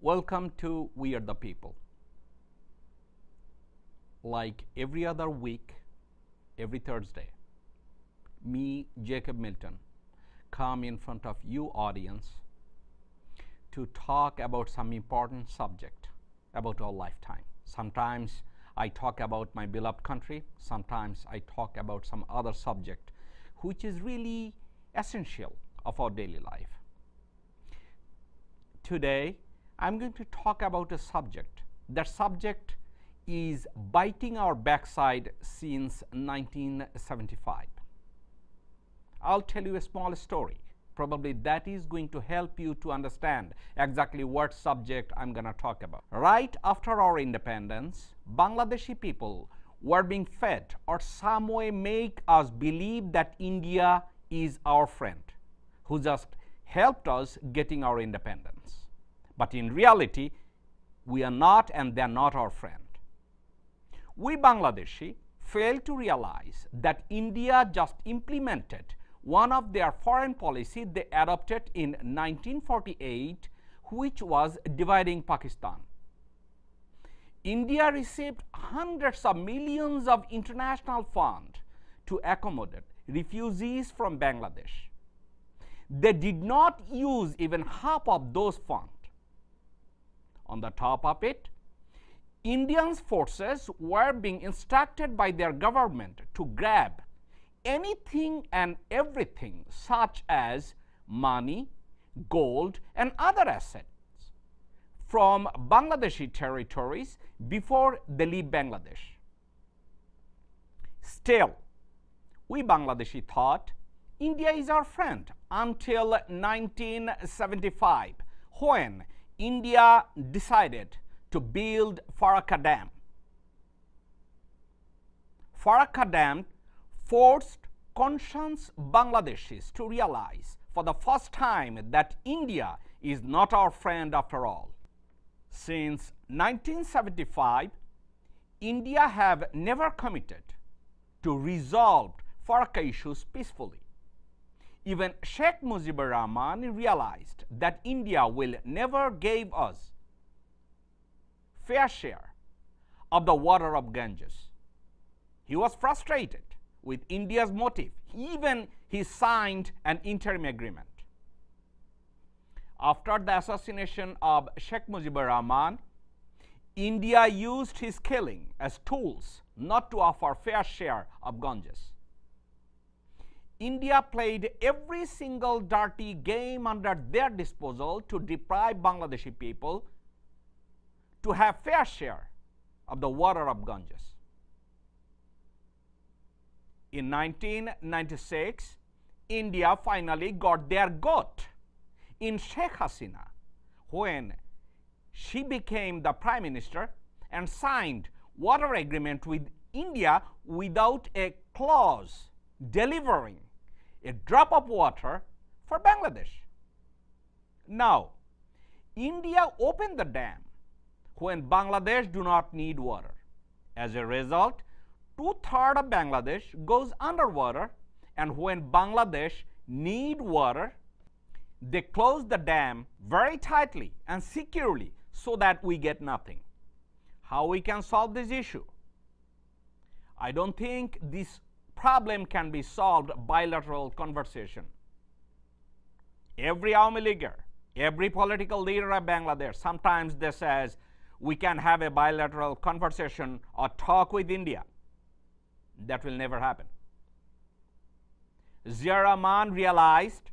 Welcome to We Are the People. Like every other week, every Thursday, me, Jacob Milton, come in front of you audience to talk about some important subject about our lifetime. Sometimes I talk about my beloved country, sometimes I talk about some other subject which is really essential of our daily life. Today, I'm going to talk about a subject. That subject is biting our backside since 1975. I'll tell you a small story. Probably that is going to help you to understand exactly what subject I'm going to talk about. Right after our independence, Bangladeshi people were being fed or some way make us believe that India is our friend who just helped us getting our independence. But in reality, we are not, and they are not our friend. We Bangladeshi failed to realize that India just implemented one of their foreign policy they adopted in 1948, which was dividing Pakistan. India received hundreds of millions of international funds to accommodate refugees from Bangladesh. They did not use even half of those funds. On the top of it, Indian forces were being instructed by their government to grab anything and everything such as money, gold, and other assets from Bangladeshi territories before they leave Bangladesh. Still, we Bangladeshi thought India is our friend until 1975, when India decided to build FARAKKA Dam. FARAKKA Dam forced conscious Bangladeshis to realize for the first time that India is not our friend after all. Since 1975, India have never committed to resolve FARAKKA issues peacefully. Even Sheikh Rahman realized that India will never give us fair share of the water of Ganges. He was frustrated with India's motive. Even he signed an interim agreement. After the assassination of Sheikh Rahman, India used his killing as tools not to offer fair share of Ganges. India played every single dirty game under their disposal to deprive Bangladeshi people to have fair share of the water of Ganges. In 1996, India finally got their goat in Sheikh HASINA when she became the Prime Minister and signed water agreement with India without a clause delivering a drop of water for Bangladesh. Now, India opened the dam when Bangladesh do not need water. As a result, 2/3 of Bangladesh goes underwater, and when Bangladesh need water, they close the dam very tightly and securely so that we get nothing. How we can solve this issue? I don't think this problem can be solved bilateral conversation. Every Awami Leaguer, every political leader of Bangladesh, sometimes they says we can have a bilateral conversation or talk with India. That will never happen. Rahman realized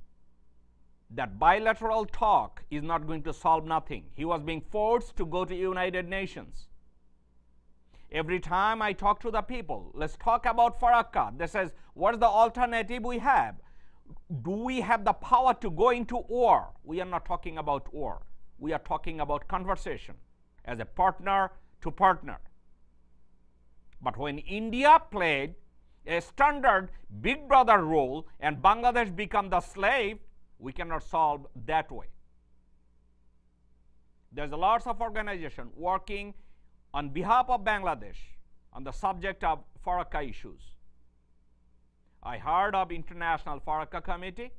that bilateral talk is not going to solve nothing. He was being forced to go to United Nations. Every time I talk to the people, let's talk about FARAKKA. They says, what's the alternative we have? Do we have the power to go into war? We are not talking about war. We are talking about conversation as a partner to partner. But when India played a standard big brother role and Bangladesh become the slave, we cannot solve that way. There's a lots of organization working on behalf of Bangladesh on the subject of FARAKKA issues. I heard of International FARAKKA Committee,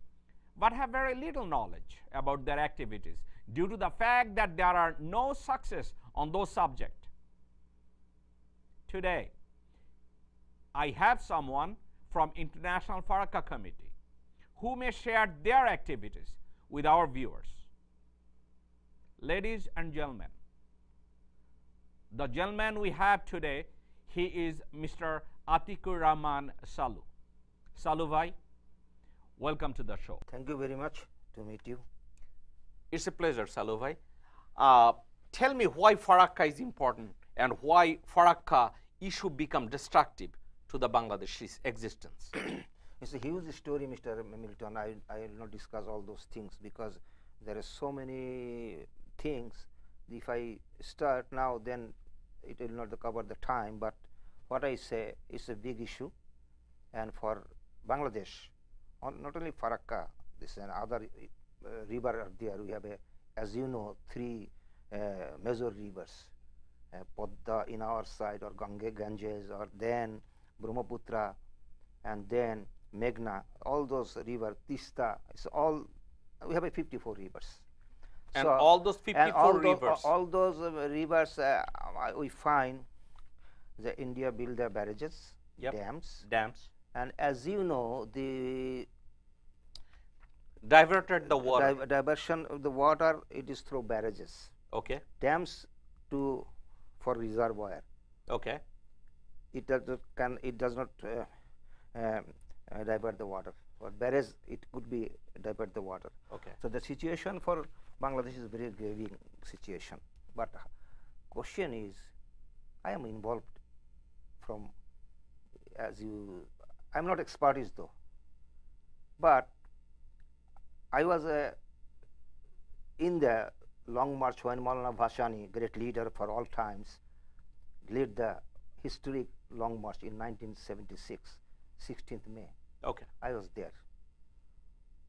but have very little knowledge about their activities. due to the fact that there are no success on those subjects. Today, I have someone from International FARAKKA Committee who may share their activities with our viewers. Ladies and gentlemen, the gentleman we have today, he is Mr. Atiqur Rahman Salu. Salu bhai, welcome to the show. Thank you very much to meet you. It's a pleasure, Salu bhai. Tell me why FARAKKA is important and why FARAKKA issue become destructive to the Bangladeshi's existence. It's a huge story, Mr. Milton. I will not discuss all those things because there are so many things. If I start now, then it will not cover the time. But what I say is a big issue, and for Bangladesh, not only FARAKKA, this and other river are there. We have, as you know, three major rivers, Podda in our side, or Ganges, or then Brahmaputra, and then Meghna. All those rivers, Tista, it's all, we have 54 rivers. And so, all those 54 rivers? All those rivers, we find the India build their barrages, dams. And as you know, the diverted the water. Diversion of the water, it is through barrages. Okay. Dams for reservoir. Okay. It does not divert the water. For barrage, it could be divert the water. Okay. So the situation for Bangladesh is very grave situation. But question is, I am involved from, I'm not expert though, but I was in the long march when Maulana Bhashani, great leader for all times, led the historic long march in 1976, 16th May. Okay. I was there.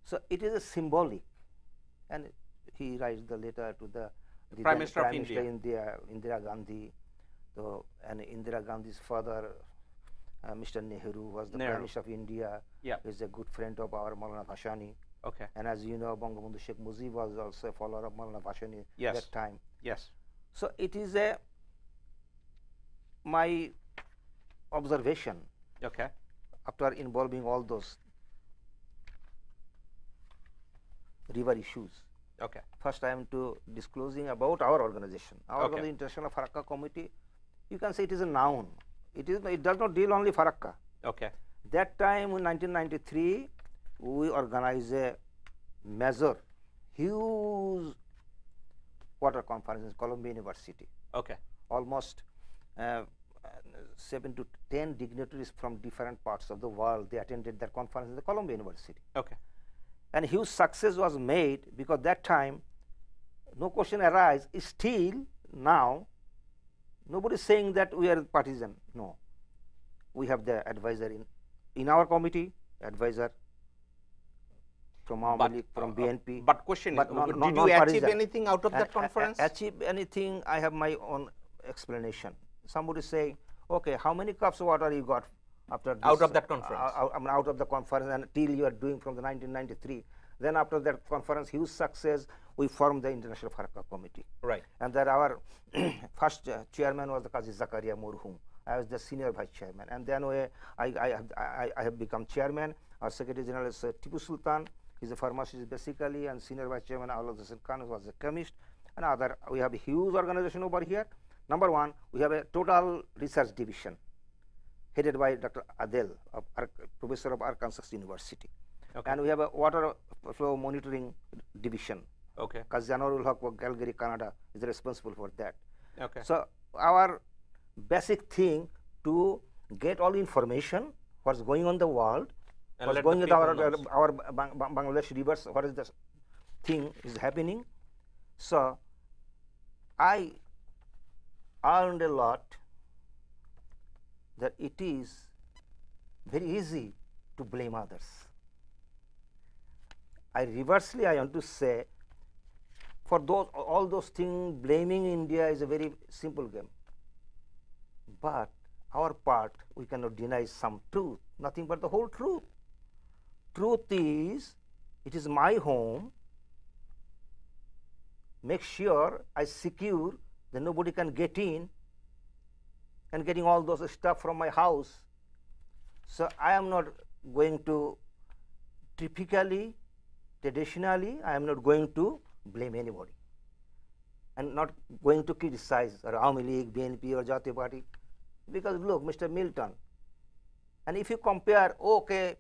So it is a symbolic, and he writes the letter to the Prime Minister of India, Indira Gandhi. So, and Indira Gandhi's father, Mr. Nehru, was the Prime Minister of India. Yeah. Is a good friend of our Maulana Bhashani. Okay. And as you know, Bangabandhu Sheikh Mujib was also a follower of Maulana Bhashani yes. at that time. Yes. So it is my observation. Okay. After involving all those river issues. Okay. First, I am to disclosing about our organization. Our organization, International FARAKKA Committee, you can say it is a noun. It does not deal only FARAKKA. Okay. That time in 1993, we organized a major, huge water conference in Columbia University. Okay. Almost 7 to 10 dignitaries from different parts of the world, they attended that conference in the Columbia University. Okay. And huge success was made because that time, no question arise. Still now, nobody is saying that we are partisan. No, we have the advisor in our committee, advisor from from BNP. But question is, did you achieve anything out of that conference? Achieve anything? I have my own explanation. Somebody say, okay, how many cups of water you got after this, out of that conference? Out of the conference, and till you are doing from the 1993. Then after that conference, huge success, we formed the International FARAKKA Committee. Right. And there our first chairman was the Qazi Zakaria Murhum. I was the senior vice chairman. And then I have become chairman. Our secretary general is Tipu Sultan. He's a pharmacist basically, and senior vice chairman Awlad Hussain Khan was a chemist. And we have a huge organization over here. Number one, we have a total research division headed by Dr. Adel, professor of Arkansas University. Okay. And we have a water flow monitoring division. Okay. Qazi Anwarul Haq of Calgary, Canada is responsible for that. Okay. So our basic thing to get all information, what's going on the world, and what's going with our Bangladesh rivers, what is the thing is happening. So I learned a lot that it is very easy to blame others. I want to say, for all those things, blaming India is a very simple game. But our part, we cannot deny some truth, nothing but the whole truth. Truth is, it is my home. make sure I secure that nobody can get in and getting all those stuff from my house. So I am not going to typically, traditionally, I am not going to blame anybody and not going to criticize Awami League, BNP or Jatiya Party, because look, Mr. Milton, and if you compare, okay,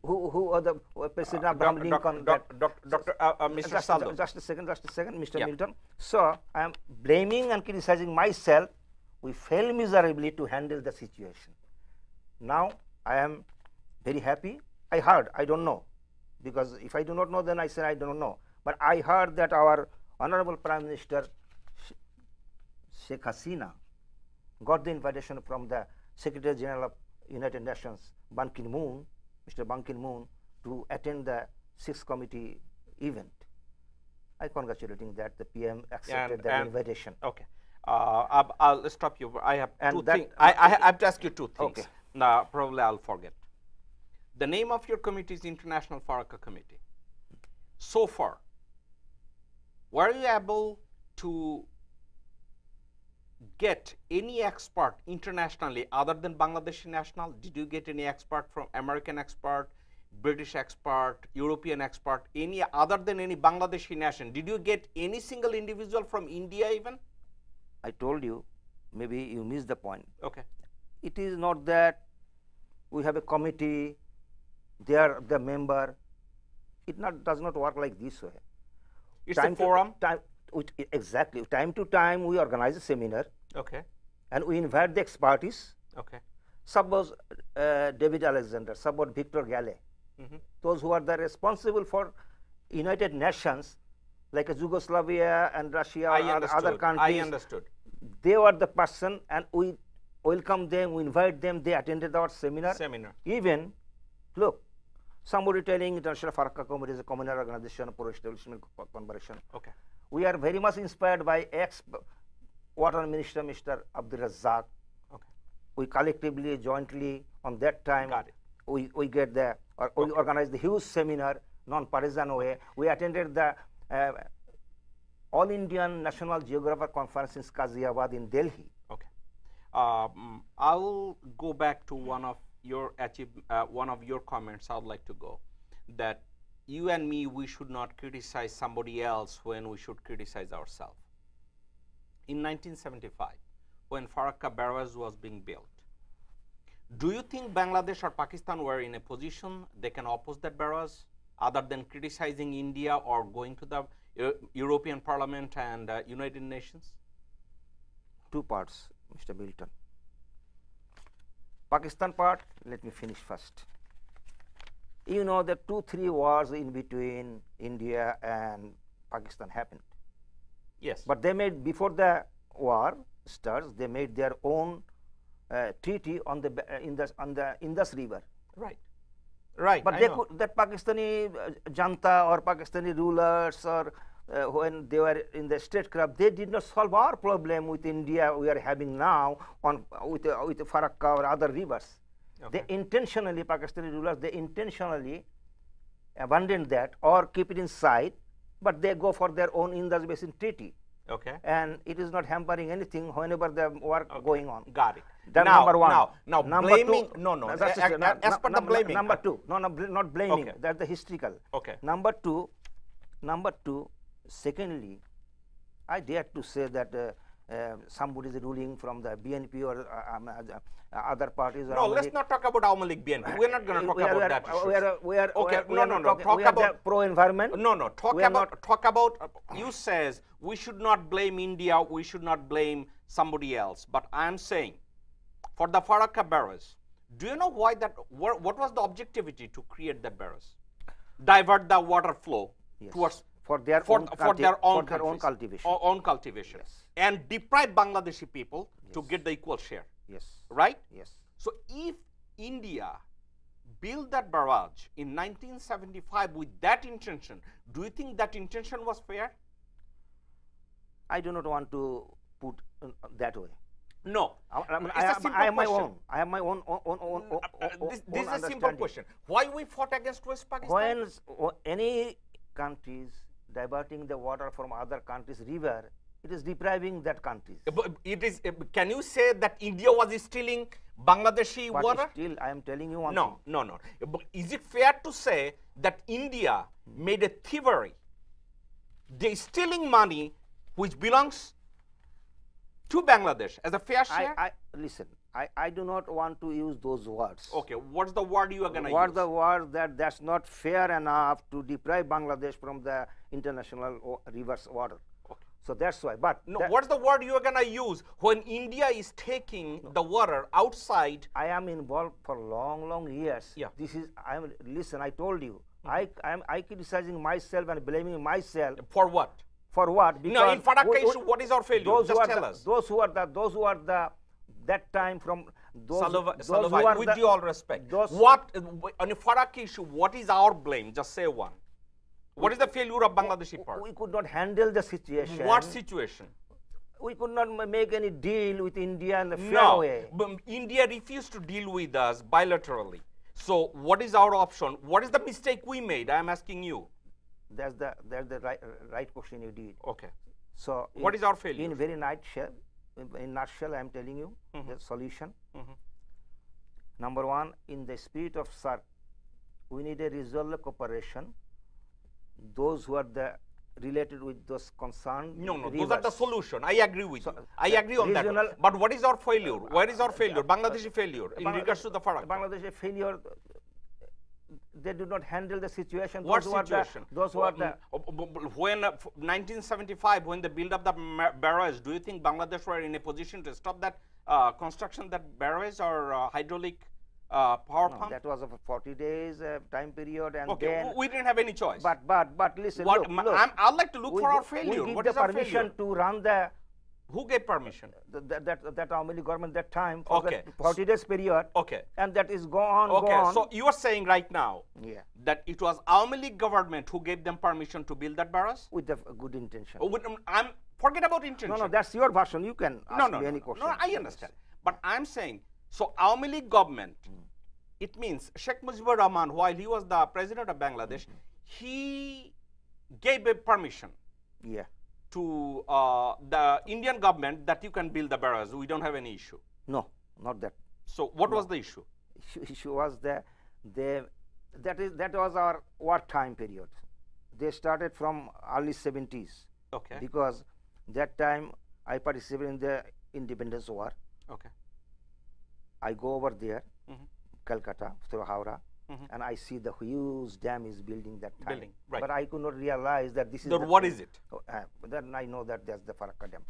who are the President Abraham Lincoln? Mr. Salu. Just a second, Mr. Milton. So I am blaming and criticizing myself. We failed miserably to handle the situation. Now I am very happy. I heard, I don't know, because if I do not know, then I say I don't know. But I heard that our Honorable Prime Minister Sheikh Hasina got the invitation from the Secretary General of United Nations, Ban Ki-moon, Mr. Ban Ki-moon, to attend the 6th committee event. I congratulating that the PM accepted that invitation. Okay. I'll stop you. I have two things. I have to ask you two things. Okay. Now, probably I'll forget. The name of your committee is International FARAKKA Committee. So far, were you able to get any expert internationally other than Bangladeshi national? Did you get any expert from American expert, British expert, European expert, any other than any Bangladeshi nation? Did you get any single individual from India even? I told you, maybe you missed the point. Okay. It is not that we have a committee, they are the member. It does not work like this way. It's a forum? Exactly. Time to time, we organize a seminar. Okay. And we invite the expertise. Okay. Suppose David Alexander, suppose Victor Galley, those who are the responsible for United Nations, like Yugoslavia and Russia or other countries. I understood. They were the person, and we welcome them, we invite them, they attended our seminar. Even, look, somebody telling International FARAKKA Committee is a communal organization for establishment conversion. Okay. We are very much inspired by ex-Water Minister, Mr. Abdul Razzaq. Okay. We collectively, jointly, on that time, got it. We get the, or we organized the huge seminar, non-partisan way. We attended the All Indian National Geographer Conference in Ghaziabad in Delhi. Okay. I'll go back to one of your comments. I'd like to go that you and me, we should not criticize somebody else when we should criticize ourselves. In 1975, when FARAKKA barrage was being built, do you think Bangladesh or Pakistan were in a position they can oppose that barrage other than criticizing India or going to the European Parliament and United Nations? Two parts, Mr. Milton. Pakistan part, let me finish first. You know that 2-3 wars in between India and Pakistan happened. Yes. But they made, before the war starts, they made their own treaty on the Indus River. Right. Right. But that Pakistani Janta or Pakistani rulers or when they were in the statecraft, they did not solve our problem with India we are having now on with FARAKKA or other rivers. Okay. They intentionally, Pakistani rulers, they intentionally abandoned that or keep it inside, but they go for their own Indus Basin treaty. Okay. And it is not hampering anything whenever the work going on. Got it. That number one. Now number blaming, two, no. As per the blaming. Number two, not blaming. Okay. That's the historical. Okay. Number two. Secondly, I dare to say that somebody is ruling from the BNP or other parties. No, let's not talk about Awami League BNP. We're not going to talk about that issue. Talk about pro-environment. No. Talk about. You says we should not blame India. We should not blame somebody else. But I am saying, for the FARAKKA barrage, do you know why that? What was the objectivity to create that barrage? Divert the water flow towards for their own cultivation. Yes. And deprive Bangladeshi people to get the equal share. Yes. Right? Yes. So if India built that barrage in 1975 with that intention, do you think that intention was fair? I do not want to put that way. No. I have my own. This is a simple question. Why we fought against West Pakistan? When any countries diverting the water from other countries' river, it is depriving that countries. But it is. Can you say that India was stealing Bangladeshi But water? still, I am telling you one No, thing. no, no. But is it fair to say that India made a thievery? They stealing money which belongs to Bangladesh as a fair share? Listen, I do not want to use those words. Okay, what's the word you are going to use? What the word that's not fair enough to deprive Bangladesh from the international rivers water. Okay. So that's why. But No, what's the word you are going to use when India is taking the water outside? I am involved for long years. Yeah. Listen, I told you, I criticizing myself and blaming myself. For what? For what? No, in FARAKKA issue, what is our failure? Just tell us. Those who are the that time from those. Salu, with due all respect, what on the FARAKKA issue? What is our blame? Just say one. What is the failure of Bangladeshi part? We could not handle the situation. What situation? We could not make any deal with India in the fair way. But India refused to deal with us bilaterally. So what is our option? What is the mistake we made? I am asking you. That's the right question you did. Okay. So what is our failure? In very nutshell, I am telling you the solution. Number one, in the spirit of SARC, we need a regional cooperation. Those who are related with those concerned. No, rivers. those are the solution. I agree with you. I agree on that. But what is our failure? Where is our failure? Bangladeshi failure in regards to the FARAKKA. Bangladeshi failure. They do not handle the situation. What situation? Those who are the when 1975, when they built up the barrage, do you think Bangladesh were in a position to stop that construction, that barrage or hydraulic power pump? That was of 40 days time period, and then we didn't have any choice. But listen, look, I'd like to look for our failure. We What give is the our permission failure? to run the. Who gave permission? That Amali government that time for okay. the 40 days period. Okay. And that is gone. Okay. So you are saying right now that it was Amali government who gave them permission to build that barrage? With the good intention. Forget about intention. No, that's your version. You can ask me any question. No, I understand. But I'm saying, so Amali government, it means Sheikh Mujibur Rahman, while he was the president of Bangladesh, he gave a permission. Yeah. To the Indian government that you can build the barrage. We don't have any issue. No, not that. So what was the issue? Issue was that was our wartime period. They started from early 70s. Okay. Because that time I participated in the independence war. Okay. I go over there, Calcutta through Howrah. And I see the huge dam is building that time. Right. But I could not realize that this is. What is it? Then I know that that's the FARAKKA dam.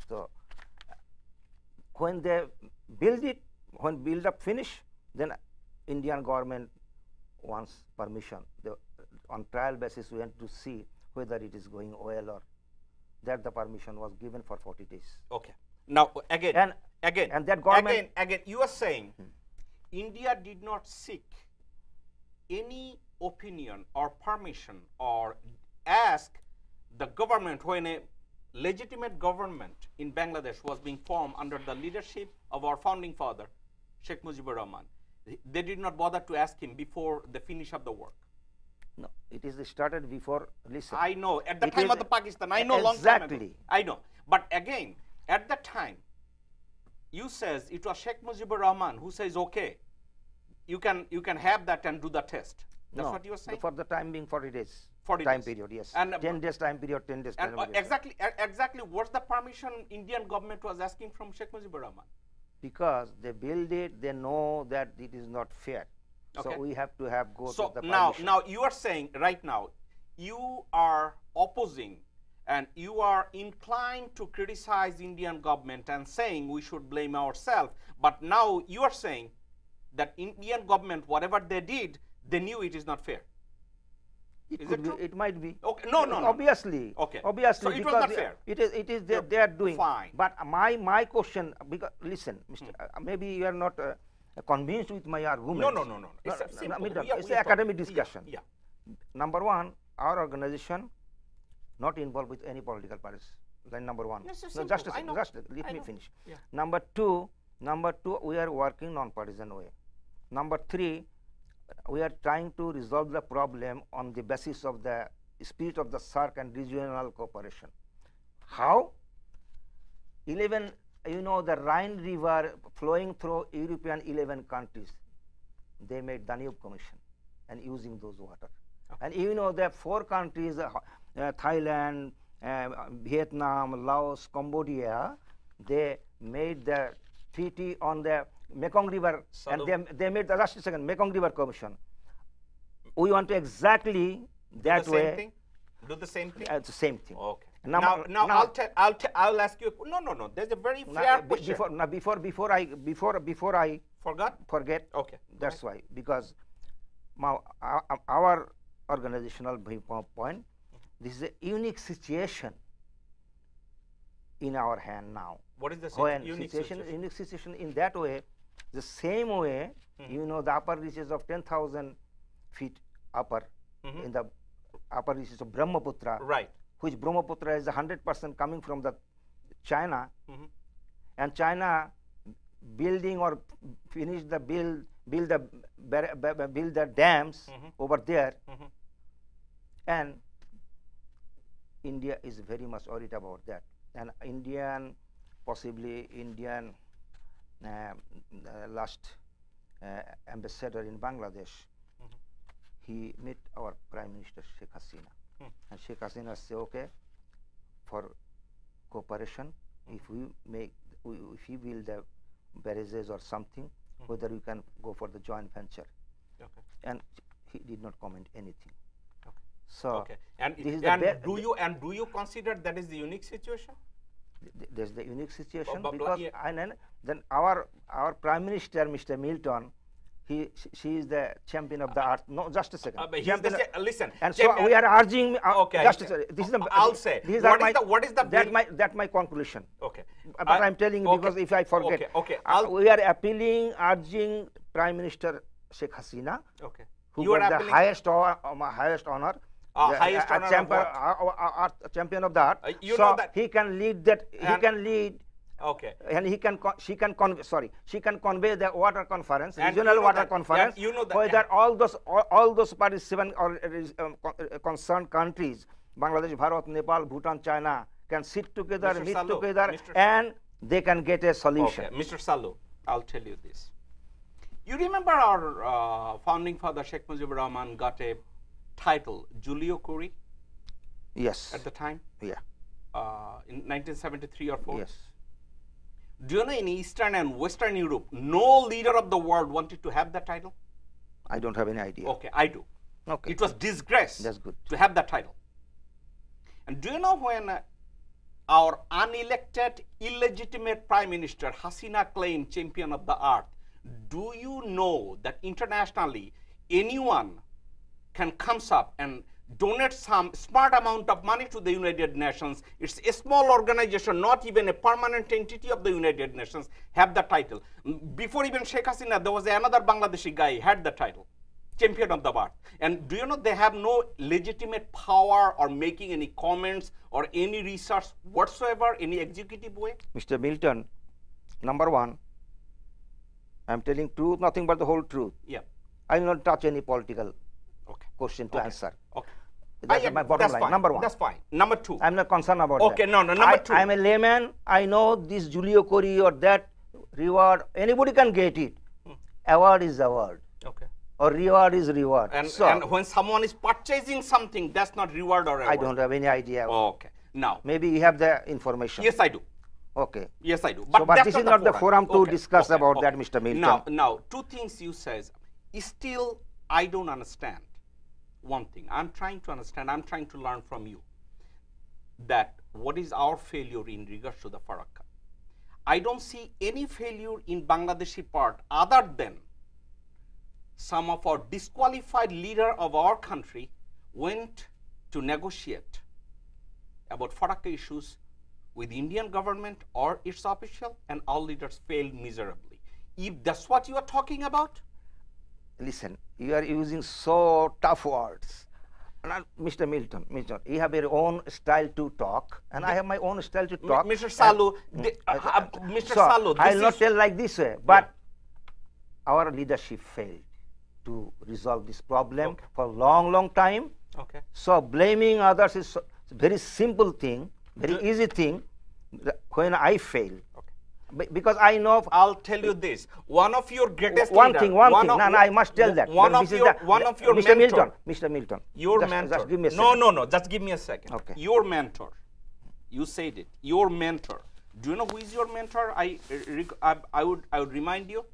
So when they build it, when build up finish, then Indian government wants permission. On trial basis, we went to see whether it is going well or that the permission was given for 40 days. Okay. Now again, and that government again, you are saying India did not seek any opinion or permission or ask the government when a legitimate government in Bangladesh was being formed under the leadership of our founding father, Sheikh Mujibur Rahman. They did not bother to ask him before the finish of the work. No, it is started before. Listen, I know at the time of the Pakistan. I know exactly. Long time ago. I know, but again, at the time, you says it was Sheikh Mujibur Rahman who says okay. You can have that and do the test. That's what you were saying? For the time being 40 days. 40 time days. period, yes. And 10 days time period, 10 days time period. Exactly what's the permission Indian government was asking from Sheikh Mujibur Rahman? Because they build it, they know that it is not fair. Okay. So we have to go to the permission. Now you are saying right now, you are opposing and you are inclined to criticize Indian government and saying we should blame ourselves. But now you are saying that Indian government, whatever they did, they knew it is not fair. It might be. Okay. No. Obviously. Okay. Obviously. So it was not fair. It is they are doing. Fine. But my question, because listen, Mr. Maybe you are not convinced with my argument. No. It's it's an academic discussion. Yeah. Number one, our organization not involved with any political parties. Line number one. Just let me finish. Yeah. Number two, we are working non-partisan way. Number three, we are trying to resolve the problem on the basis of the spirit of the SAARC and regional cooperation. How? 11, you know, the Rhine River flowing through European 11 countries, they made Danube Commission and using those water. Okay. And you know, the 4 countries, Thailand, Vietnam, Laos, Cambodia, they made the treaty on the Mekong River, Salu. And they made the last second Mekong River Commission. We want to exactly that way. Same thing? Do the same thing? It's the same thing. Okay. Now I'll ask you. No. There's a very fair question. Before I forget. Okay. That's why, because our organizational point, this is a unique situation in our hand now. What is the unique situation? Unique situation in that way, the same way, you know, the upper reaches of 10,000 feet upper, in the upper reaches of Brahmaputra, right? Which Brahmaputra is 100% coming from the China, and China building or finish the build the dams over there, and India is very much worried about that. And possibly Indian last ambassador in Bangladesh, he met our Prime Minister Sheikh Hasina, and Sheikh Hasina said, okay, for cooperation, if we build the barrages or something, whether we can go for the joint venture. Okay. And he did not comment anything. Okay. So, okay. And do you consider that is the unique situation? There's the unique situation, because then our Prime Minister, Mr. Milton, she is the champion of the earth. No, just a second. Listen. And so we are urging. Okay. Just a second. This is the. I'll say. What is the? That my conclusion. Okay. But I'm telling you, because if I forget. Okay. We are appealing, urging Prime Minister Sheikh Hasina. Okay. Who got the highest honor. Highest honor champion of the earth. You so know that he can lead that. He can lead. Okay. And she can convey the water conference, regional water conference, you know that, whether all those participant or concerned countries, Bangladesh, Bharat, Nepal, Bhutan, China, can sit together, meet together, and they can get a solution. Okay. Mr. Salu, I'll tell you this. You remember our founding father Sheikh Mujibur Rahman got a title, Julio Kuri? Yes. At the time? Yeah. In 1973 or 4? Yes. Do you know in Eastern and Western Europe, no leader of the world wanted to have that title? I don't have any idea. Okay, I do. Okay. It was disgrace. That's good. To have that title. And do you know when our unelected, illegitimate Prime Minister Hasina claimed champion of the earth, do you know that internationally anyone can come up and donate some smart amount of money to the United Nations? It's a small organization, not even a permanent entity of the United Nations, have the title. Before even Sheikh Hasina, there was another Bangladeshi guy had the title, champion of the earth. And do you know they have no legitimate power or making any comments or any research whatsoever, any executive way? Mr. Milton, number one, I'm telling truth, nothing but the whole truth. Yeah. I will not touch any political question to answer. Okay. That's my bottom line. Fine. Number one. That's fine. Number two. I'm not concerned about that. Okay, no, number two. I'm a layman. I know this Julio Kuri or that reward, anybody can get it. Award is award. Okay. Or reward is reward. And when someone is purchasing something, that's not reward or reward. I don't have any idea. Okay. Now. Maybe you have the information. Yes, I do. Okay. Yes, I do. But this is not the forum to discuss about that, Mr. Milton. Now, two things you says. Still, I don't understand. One thing, I'm trying to understand, I'm trying to learn from you that what is our failure in regards to the FARAKKA. I don't see any failure in Bangladeshi part other than some of our disqualified leader of our country went to negotiate about FARAKKA issues with Indian government or its official, and all leaders failed miserably. If that's what you are talking about, listen, you are using so tough words. Mr. Milton, you have your own style to talk, and I have my own style to talk. Mr. Salu, Salu, I will not tell like this way, but our leadership failed to resolve this problem for a long time. Okay. So blaming others is very simple thing, very easy thing. When I fail, because I know. I'll tell you this. One of your greatest one leader, thing. No, I must tell that. One of your Mr. mentor. Mr. Milton. Your mentor. Just give me a second. No. Just give me a second. Okay. Your mentor. You said it. Your mentor. Do you know who is your mentor? I would remind you.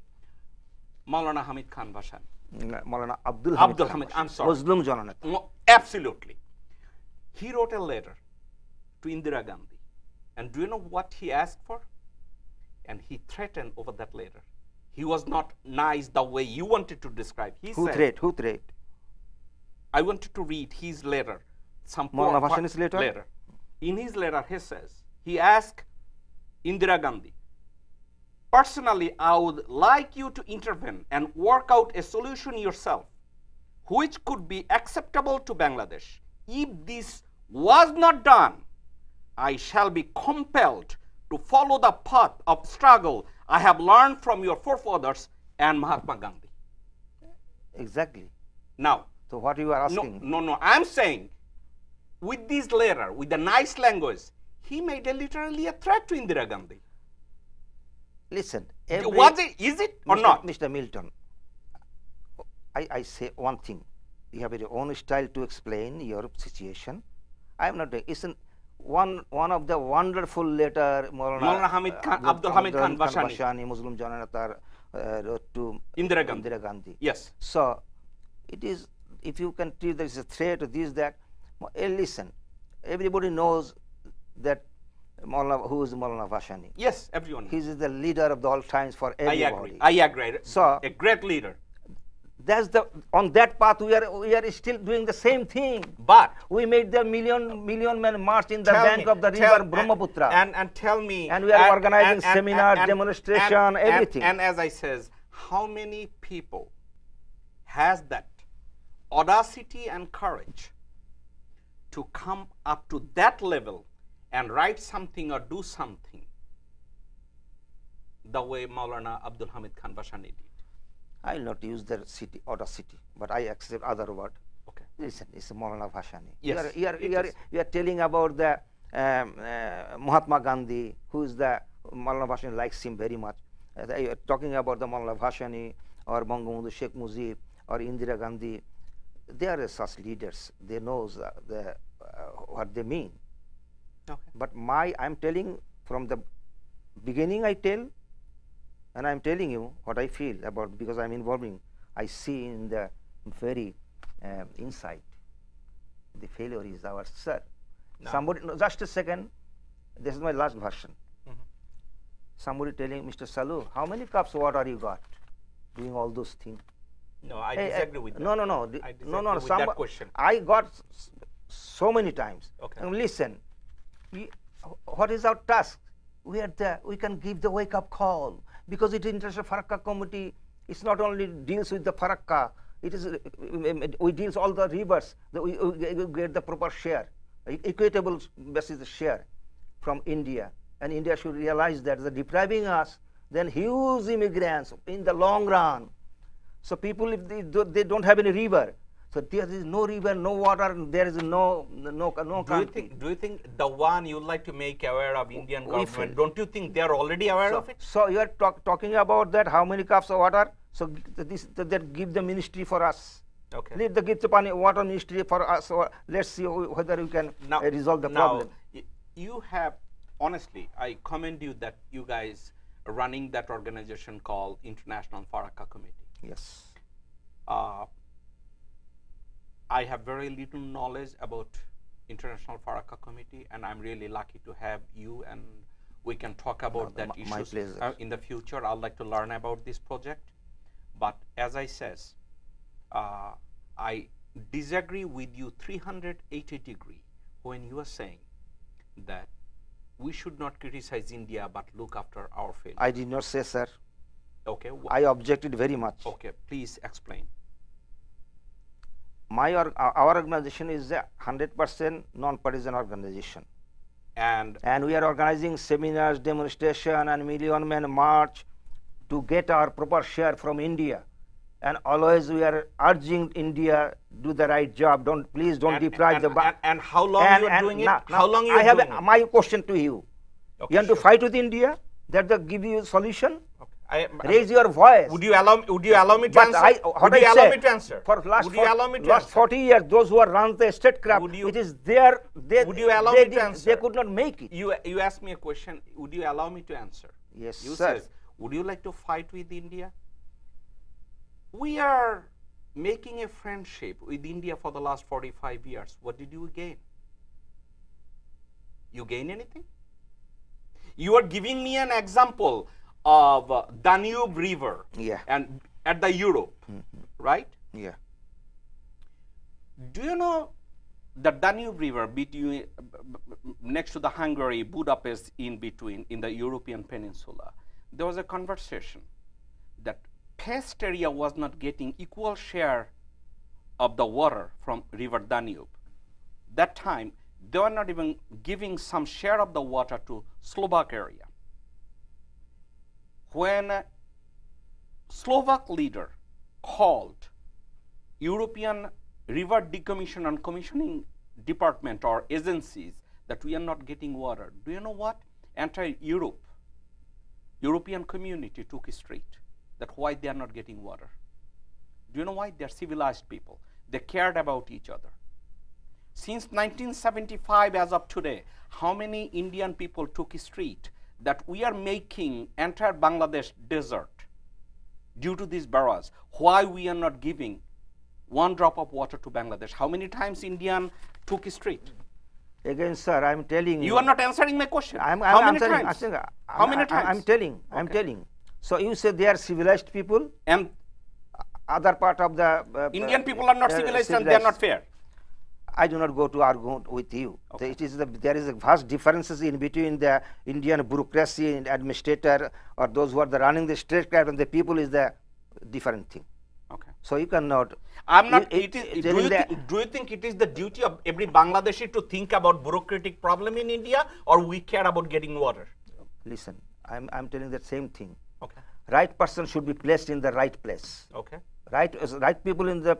Maulana Hamid Khan Bashani. Maulana Abdul Hamid. I'm sorry. Muslim Jananat. Absolutely. He wrote a letter to Indira Gandhi. And do you know what he asked for? And he threatened over that letter. He was not nice the way you wanted to describe. He said, Who threat? I wanted to read his letter. Maulana Bashani's letter? In his letter, he asked Indira Gandhi, personally, I would like you to intervene and work out a solution yourself, which could be acceptable to Bangladesh. If this was not done, I shall be compelled to follow the path of struggle I have learned from your forefathers and Mahatma Gandhi. Exactly. Now, so what you are asking? No. I'm saying, with this letter, with the nice language, he made literally a threat to Indira Gandhi. Listen. Is it or not? Mr. Milton, I say one thing. You have your own style to explain your situation. I am not doing. Isn't one of the wonderful letter Maulana Hamid Khan, Abdul Hamid Khan Bashani, Muslim Jananatar, wrote to Indira Gandhi. Yes. So it is. If you can treat there is a threat, this, that. Listen, everybody knows that who is Maulana Bashani. Yes, everyone. He is the leader of the all times for everybody. I agree. So a great leader. That's on that path we are still doing the same thing. But we made the million men march in the bank of the river Brahmaputra. And tell me. And we are organizing seminars, demonstration, everything. And as I says, how many people has that audacity and courage to come up to that level and write something or do something the way Maulana Abdul Hamid Khan Bashani did? I will not use the audacity, but I accept other word. Okay. Listen, it's Maulana Bashani. Yes. You are telling about the Mahatma Gandhi, who is the Maulana Bashani likes him very much. You are talking about the Maulana Bashani or Bangabandhu Sheikh Mujib or Indira Gandhi. They are such leaders. They know what they mean. Okay. But I'm telling from the beginning. I tell. And I'm telling you what I feel about, because I'm involving. I see in the very inside, the failure is our sir. No. Somebody, just a second, this is my last version. Somebody telling Mr. Salu, how many cups of water you got doing all those things? No, I disagree with that. No. I disagree with that question. I got so many times. Okay. And listen, what is our task? We can give the wake-up call. Because it is International FARAKKA Committee, it's not only deals with the FARAKKA, it is we deals all the rivers. We get the proper share, equitable basis share from India, and India should realize that they're depriving us, then huge immigrants in the long run. So people, if they don't have any river, so there is no river, no water, there is no country. Do you think the one you would like to make aware of Indian government, don't you think they are already aware of it? So you are talking about that, how many cups of water? So that give the ministry for us. Okay. Let the give the water ministry for us. So let's see whether we can resolve the problem. You have, honestly, I commend you that you guys are running that organization called International FARAKKA Committee. Yes. I have very little knowledge about International FARAKKA Committee, and I'm really lucky to have you, and we can talk about that issues in the future. I'd like to learn about this project. But as I says, I disagree with you 380 degree when you are saying that we should not criticize India but look after our failure. I did not say, sir. Okay. I objected very much. Okay, please explain. Our organization is a 100% non-partisan organization, and we are organizing seminars, demonstration, and million-man march to get our proper share from India. and always we are urging India do the right job. Please don't deprive the. And how long you are doing it? How long you I are have doing it? My question to you. Okay, You want to fight with India? That they give you a solution. Okay. Raise your voice. Would you allow me to But answer? what Would you I allow said, me to answer? For last, Would you allow me to last answer? 40 years, those who are run the statecraft, Would you- it is their. Would you allow me to answer? They could not make it. You asked me a question. Would you allow me to answer? Yes, You sir. says, would you like to fight with India? We are making a friendship with India for the last 45 years. What did you gain? You gain anything? You are giving me an example of Danube River Yeah. and at the Europe, right? Yeah. Do you know the Danube River between next to the Hungary, Budapest, in between in the European peninsula? There was a conversation that pest area was not getting equal share of the water from River Danube. That time they were not even giving some share of the water to Slovak area. When a Slovak leader called European river decommission and commissioning department or agencies that we are not getting water, do you know what? Entire European community took a street that why they are not getting water. Do you know why? They are civilized people. They cared about each other. Since 1975 as of today, how many Indian people took a street that we are making entire Bangladesh desert due to these barrage? Why we are not giving one drop of water to Bangladesh? How many times Indian took a street? Again, sir, I'm telling you. You are not answering my question. I'm How many answering. times? How many times? I'm telling. I'm telling. So you say they are civilized people. And Other part of the Indian people are not civilized and they are not fair. I do not go to argue with you. Okay. There is a vast differences in between the Indian bureaucracy and administrator or those who are running the statecraft and the people is the different thing. Okay. So you cannot. I'm not. do you think it is the duty of every Bangladeshi to think about bureaucratic problem in India, or we care about getting water? Listen, I'm telling the same thing. Okay. Right person should be placed in the right place. Okay. Right people in the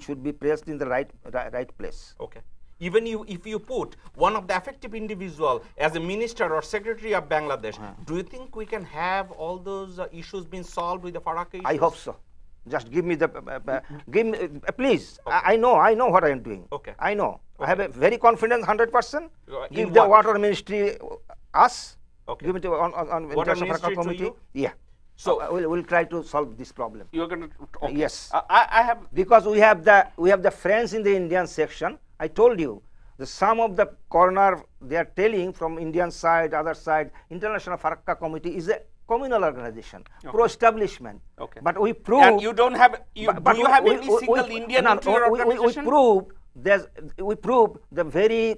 should be placed in the right place. Okay. Even if you put one of the affected individual as a minister or secretary of Bangladesh, do you think we can have all those issues being solved with the FARAKKA issues? I hope so. Just give me the please. Okay. I know what I am doing. Okay. I know. Okay. I have a very confident 100%. Give In the what? water ministry us. Okay. Give it to on Water International ministry FARAKKA to committee. you? Yeah. So we'll try to solve this problem. you're going to. Okay. Yes. I have. Because we have the friends in the Indian section. I told you the some of the corner they are telling from Indian side, other side. International FARAKKA committee is a communal organization, pro-establishment. Okay. But we prove. And you don't have. Do you have any single Indian into your we organization? we proved the very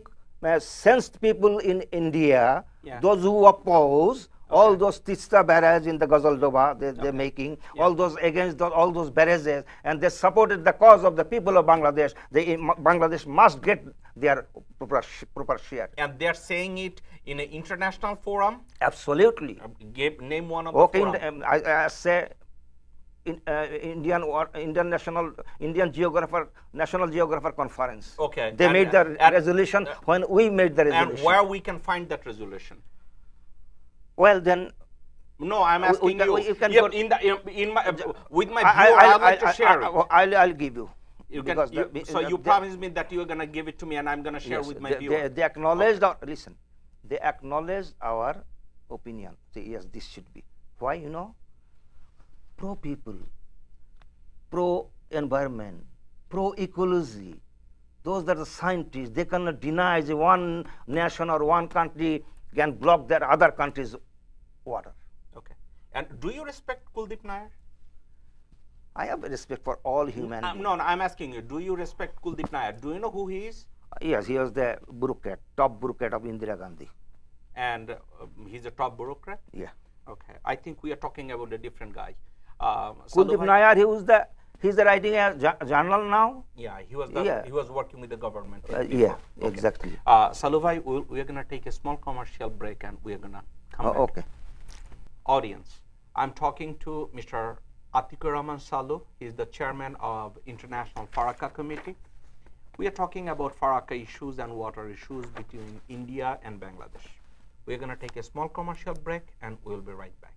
sensed people in India, Yeah. those who oppose all those Tista barrages in the Ghazaldoba they're making, all those against all those barrages, and they supported the cause of the people of Bangladesh. Bangladesh must get their proper share. And they're saying it in an international forum. Absolutely. Name one of Okay, the forum. I say Indian Geographer, National Geographer Conference. Okay. They made the resolution when we made the resolution. And where we can find that resolution? Well, then. No, I'm asking you. You can Yeah, go, with my viewer, I'd like to share it. I'll give you. You can, so you promised me that you're going to give it to me and I'm going to share Yes, with my viewer. they acknowledged listen, they acknowledged our opinion. Say, yes, this should be. Why, you know? Pro people, pro environment, pro ecology, those that are scientists, they cannot deny that one nation or one country can block their other country's water. Okay. And do you respect Kuldeep Nair? I have respect for all human beings. No, I'm asking you, do you respect Kuldeep Nair? Do you know who he is? Yes, he was the bureaucrat, top bureaucrat of Indira Gandhi. And he's a top bureaucrat? Yeah. Okay. I think we are talking about a different guy. Kuldeep Nair, he's writing a journal now. Yeah, he was working with the government. Yeah, okay. Exactly. Salu bhai, we are going to take a small commercial break and we are going to come back. Okay. Audience, I'm talking to Mr. Atiqur Rahman Salu. He's the chairman of International FARAKKA Committee. We are talking about FARAKKA issues and water issues between India and Bangladesh. We're going to take a small commercial break and we'll be right back.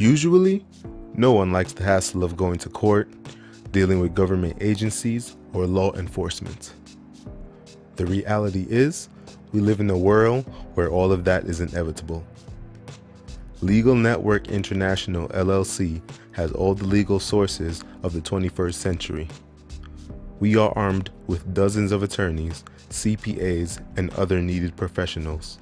Usually, no one likes the hassle of going to court, dealing with government agencies, or law enforcement. The reality is, we live in a world where all of that is inevitable. Legal Network International LLC has all the legal sources of the 21st century. We are armed with dozens of attorneys, CPAs, and other needed professionals.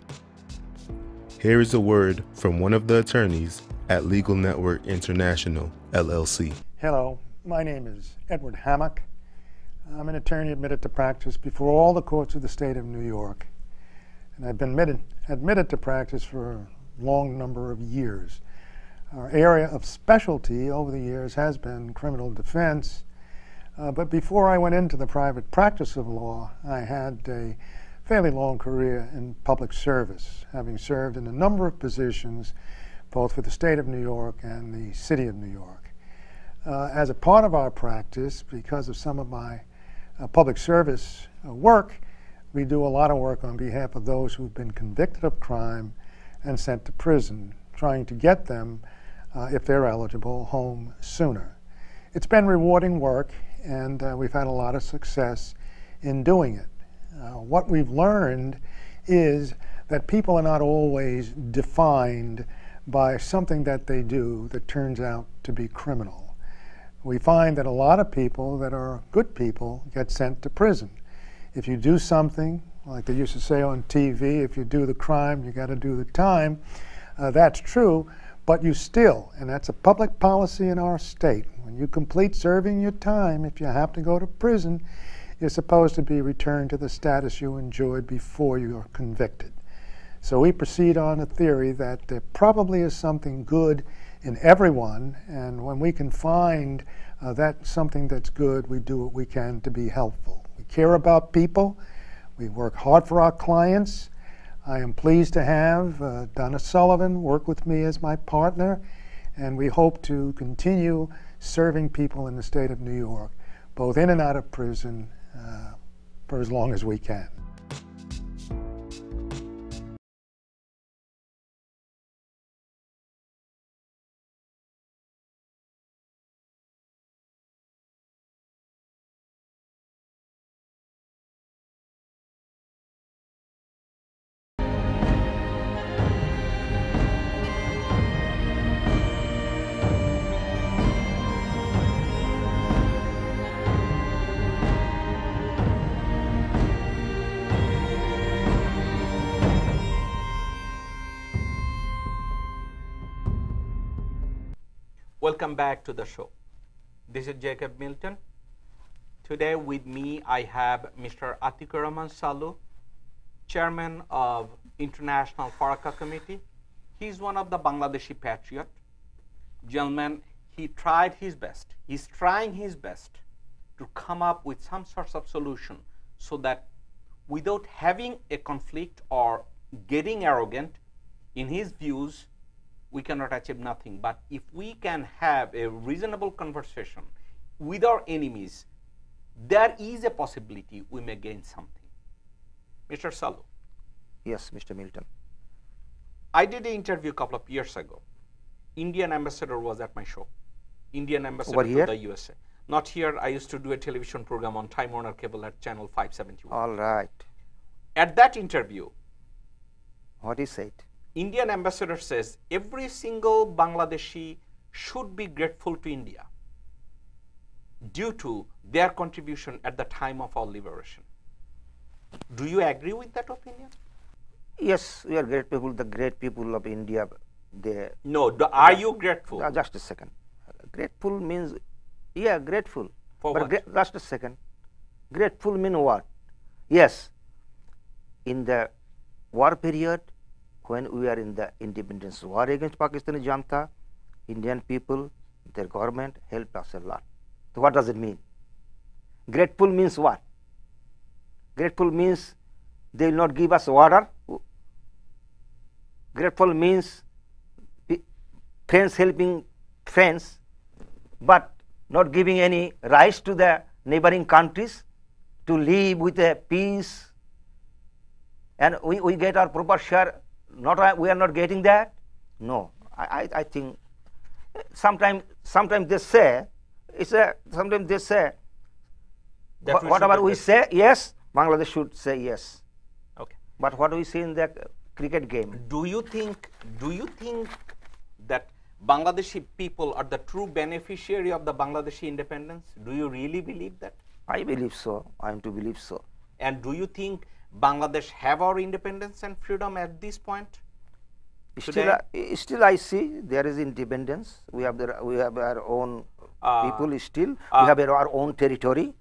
Here is a word from one of the attorneys at Legal Network International, LLC. Hello, my name is Edward Hammock. I'm an attorney admitted to practice before all the courts of the state of New York. And I've been admitted to practice for a long number of years. Our area of specialty over the years has been criminal defense. But before I went into the private practice of law, I had a fairly long career in public service, having served in a number of positions both for the state of New York and the city of New York. As a part of our practice, because of some of my public service work, we do a lot of work on behalf of those who've been convicted of crime and sent to prison, trying to get them, if they're eligible, home sooner. It's been rewarding work, and we've had a lot of success in doing it. What we've learned is that people are not always defined by something that they do that turns out to be criminal. We find that a lot of people that are good people get sent to prison. If you do something, like they used to say on TV, if you do the crime, you got to do the time. That's true, but you still, and that's a public policy in our state, when you complete serving your time, if you have to go to prison, you're supposed to be returned to the status you enjoyed before you are convicted. So we proceed on a theory that there probably is something good in everyone, and when we can find that something that's good, we do what we can to be helpful. We care about people. We work hard for our clients. I am pleased to have Donna Sullivan work with me as my partner, and we hope to continue serving people in the state of New York, both in and out of prison, for as long as we can. Welcome back to the show. This is Jacob Milton. Today with me I have Mr. Atiqur Rahman Salu, Chairman of International FARAKKA Committee. He's one of the Bangladeshi patriot. Gentlemen, he tried his best. He's trying his best to come up with some sorts of solution so that without having a conflict or getting arrogant in his views, we cannot achieve nothing. But if we can have a reasonable conversation with our enemies, there is a possibility we may gain something. Mr. Salu. Yes, Mr. Milton. I did an interview a couple of years ago. Indian ambassador was at my show. Indian ambassador to the USA. Not here. I used to do a television program on Time Warner Cable at channel 571. All right. At that interview, what he said? Indian ambassador says every single Bangladeshi should be grateful to India due to their contribution at the time of our liberation. Do you agree with that opinion? Yes, we are great people, the great people of India. They are you grateful? Just a second. Grateful means, yeah, grateful. For but what? Just a second. Grateful mean what? Yes, in the war period, when we are in the independence war against Pakistani Janta, Indian people, their government helped us a lot. So what does it mean? Grateful means what? Grateful means they will not give us water. Grateful means friends helping friends, but not giving any rights to the neighboring countries to live with a peace, and we get our proper share. We are not getting that. No, I think sometimes they say sometimes they say whatever we say yes, Bangladesh should say yes. Okay. But what we see in the cricket game? Do you think that Bangladeshi people are the true beneficiary of the Bangladeshi independence? Do you really believe that? I believe so. I am to believe so. And do you think Bangladesh have our independence and freedom at this point? Still, I see there is independence. We have our own people. Still, we have our own territory.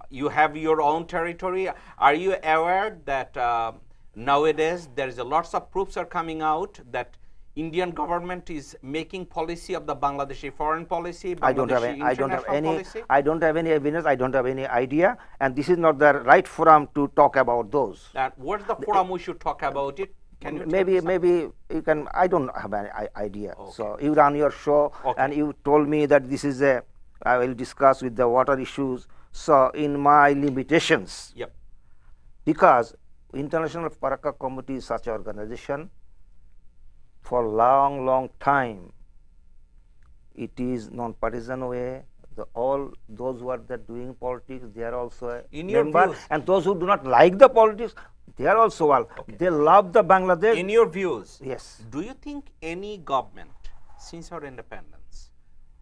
You have your own territory. Are you aware that nowadays there is lots of proofs are coming out that Indian government is making policy of the Bangladeshi foreign policy, I don't have any evidence, I don't have any idea, and this is not the right forum to talk about those. What's the forum we should talk about it? Can you maybe you can. I don't have any idea. Okay. So you run your show, okay, and you told me that this is I will discuss with the water issues. So in my limitations, yep, because International FARAKKA Committee is such an organization. For long time, it is non-partisan way. All those who are doing politics, they are also a member, and those who do not like the politics, they are also all. Okay. They love the Bangladesh. In your views, yes. Do you think any government, since our independence,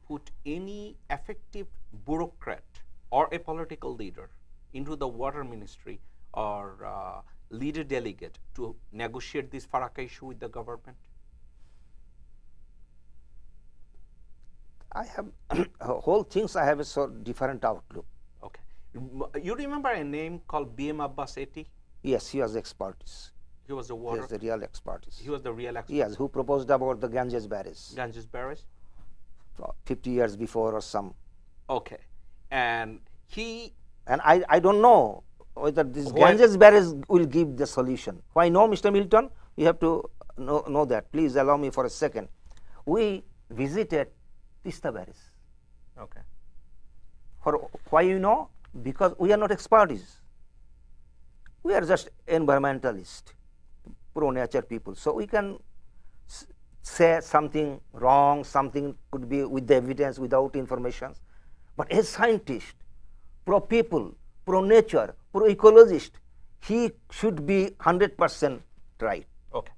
put any effective bureaucrat or a political leader into the water ministry or leader delegate to negotiate this FARAKKA issue with the government? I have whole things. I have a so different outlook. Okay, you remember a name called B.M. Abbas 80? Yes, he was expertise. He was the water. He was the real expertise. He was the real expert. Yes, who proposed about the Ganges barrage. Ganges barrage. 50 years before or some. Okay, and he. And I don't know whether this Ganges barrage will give the solution. Why no, Mr. Milton? You have to know that. Please allow me for a second. We visited Tista barrage. Okay. For why you know? Because we are not experts. We are just environmentalists, pro-nature people. So we can say something wrong, something could be with the evidence, without information. But as scientist, pro-people, pro-nature, pro-ecologist, he should be 100% right. Okay.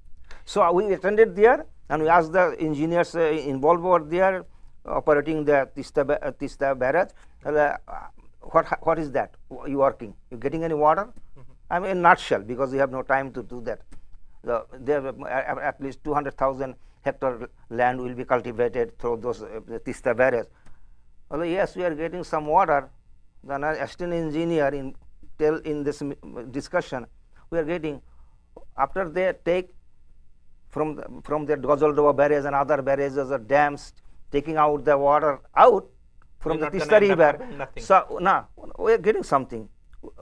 So we attended there, and we asked the engineers involved over there, operating the Tista barrage. What is that? You working? You getting any water? Mm-hmm. I mean, in a nutshell, because we have no time to do that. There at least 200,000 hectare land will be cultivated through those Tista barrage. Although yes, we are getting some water. The assistant engineer in this discussion, we are getting, after they take from their Gazaldova barrage and other barrages or dams, taking out the water out from the Tista river. So now we are getting something.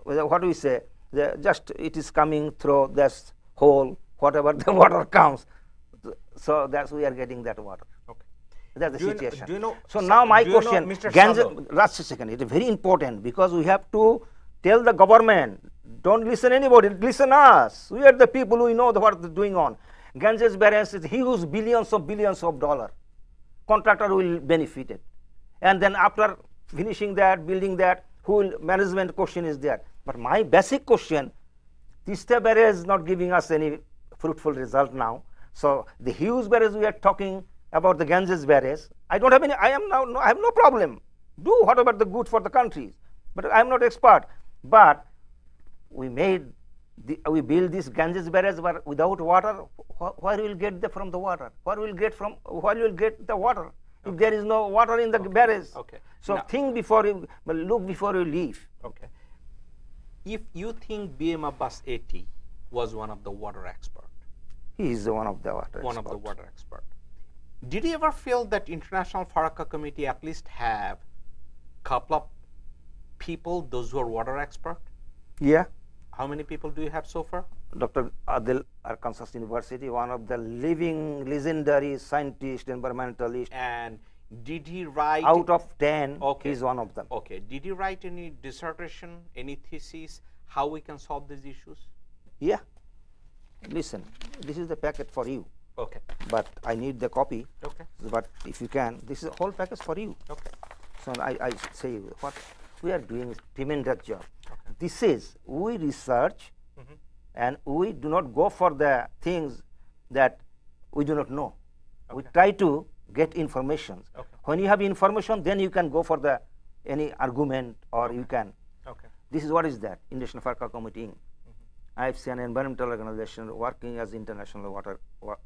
What do we say? Just it is coming through this hole, whatever the water comes. So that's we are getting that water. Okay. That's the situation. Do you know? So now my question, Mr. Ganges, Salu, last second, it is very important because we have to tell the government, don't listen anybody, listen us. We are the people who know what is doing on. Ganges barrage is huge, billions of dollars. Contractor will benefit it. And then after finishing that, building that, whole management question is there. But my basic question, Tista barrage is not giving us any fruitful result now. So the huge barrage we are talking about, the Ganges barrage, I don't have any, I have no problem. Do whatever the good for the country. But I am not expert. But we build this Ganges barrage without water. Where will get from the water? Where will get the water? Okay. If there is no water in the barrage. Okay. So now, think before you look before you leave. Okay. If you think BM Abbas 80 was one of the water expert. He is one of the water One expert. of the water expert. Did you ever feel that International FARAKKA Committee at least have couple of people, those who are water expert? Yeah. How many people do you have so far? Dr. Adil, Arkansas University, one of the living legendary scientist, environmentalist. And did he write? Out of 10, Okay. he is one of them. Okay. Did he write any dissertation, any thesis, how we can solve these issues? Yeah. Listen, this is the packet for you, Okay. but I need the copy. Okay. But if you can, this is a whole package for you. Okay. So I say what we are doing is tremendous job. Okay. This is we research and we do not go for the things that we do not know. We Okay. try to get information. Okay. When you have information, then you can go for the any argument or you can. Okay. This is what is that International FARAKKA Committee. IFC, an environmental organization working as International Water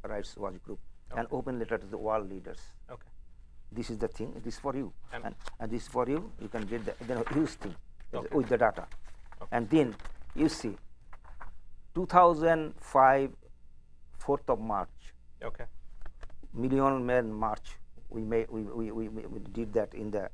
Rights Watch Group, an open letter to the world leaders. Okay. This is the thing. This is for you, And- and this is for you. You can get the huge thing Okay. with the data, Okay. and then you see 2005, 4th of March, Okay. Million Man March. We did that in the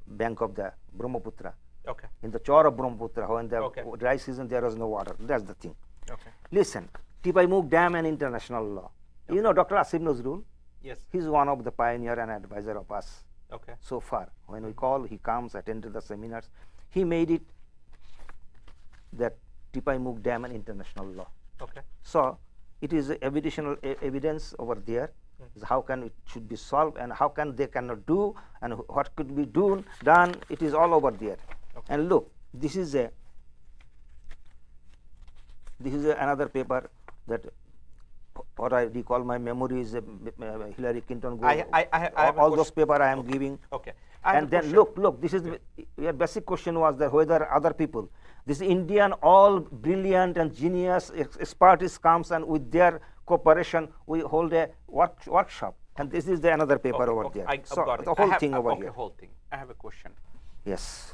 bank of the Brahmaputra, Okay. in the shore of Brahmaputra. When the Okay. dry season, there was no water. That's the thing. Okay. Listen, Tipaimuk Dam and international law. You know Dr. Asif Nazrul? Yes. He's one of the pioneer and advisor of us Okay. so far. When we call, he comes, attend the seminars. He made it that Tipaimuk Dam and international law. Okay. So it is additional evidence over there. How can it should be solved and how can they cannot do and what could be done. It is all over there. Okay. And look, this is another paper that what I recall my memory is Hillary Clinton. I have a all those paper I am giving. Okay. I have And a then question. look, this is your basic question was that whether other people, this Indian all brilliant and genius expertise comes and with their cooperation we hold a workshop, and this is the another paper Okay, over okay, there. I've So got it. the I whole have- thing over okay, here. whole thing. I have a question. Yes.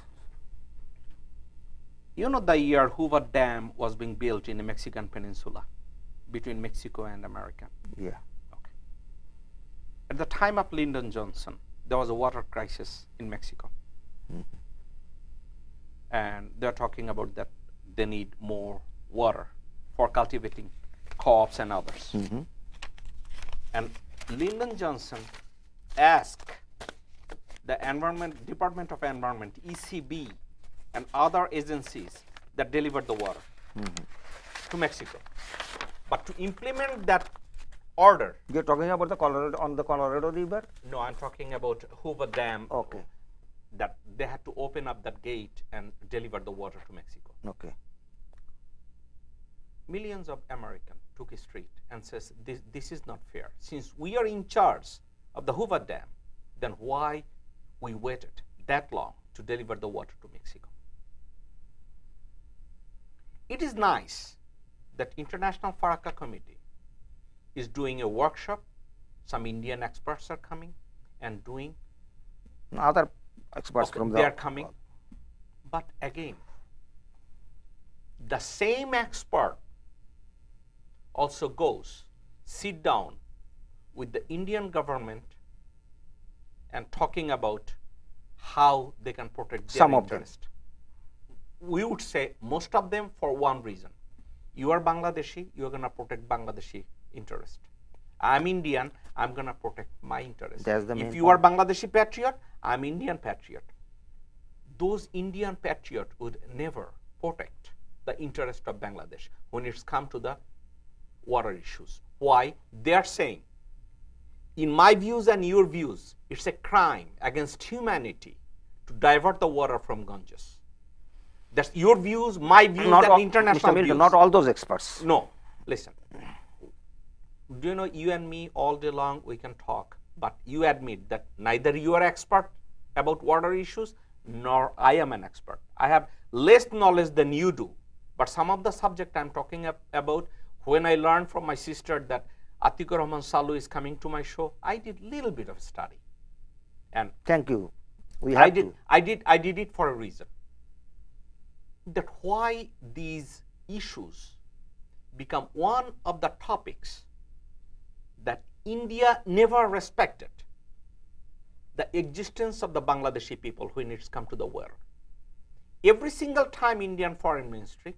You know the year Hoover Dam was being built in the Mexican peninsula between Mexico and America. Yeah. Okay. At the time of Lyndon Johnson, there was a water crisis in Mexico. And they're talking about that they need more water for cultivating crops and others. And Lyndon Johnson asked the Department of Environment, ECB, and other agencies that delivered the water to Mexico. But to implement that order, You're talking about the Colorado River? no, I'm talking about Hoover Dam, Okay. that they had to open up that gate and deliver the water to Mexico. Okay. Millions of Americans took a street and says, this is not fair. Since we are in charge of the Hoover Dam, then why we waited that long to deliver the water to Mexico? It is nice that International FARAKKA Committee is doing a workshop. Some Indian experts are coming and doing. Other experts Okay, from they the are coming. But again, the same expert also goes, sit down with the Indian government and talking about how they can protect their Some of them. interest. We would say most of them for one reason. You are Bangladeshi, you are going to protect Bangladeshi interest. I'm Indian, I'm going to protect my interest. That's the main If you are Bangladeshi patriot, I'm Indian patriot. Those Indian patriots would never protect the interest of Bangladesh when it's come to the water issues. Why? They are saying, in my views and your views, it's a crime against humanity to divert the water from Ganges. That's your views, my views, Not and all, international Mr. Milton, views. not all those experts. No, listen. Do you know, you and me all day long we can talk, but you admit that neither you are expert about water issues nor I am an expert. I have less knowledge than you do, but some of the subject I'm talking about, when I learned from my sister that Atiqur Rahman Salu is coming to my show, I did little bit of study, and Thank you. We have I did it for a reason. That why these issues become one of the topics that India never respected the existence of the Bangladeshi people when it's come to the world. Every single time Indian Foreign Ministry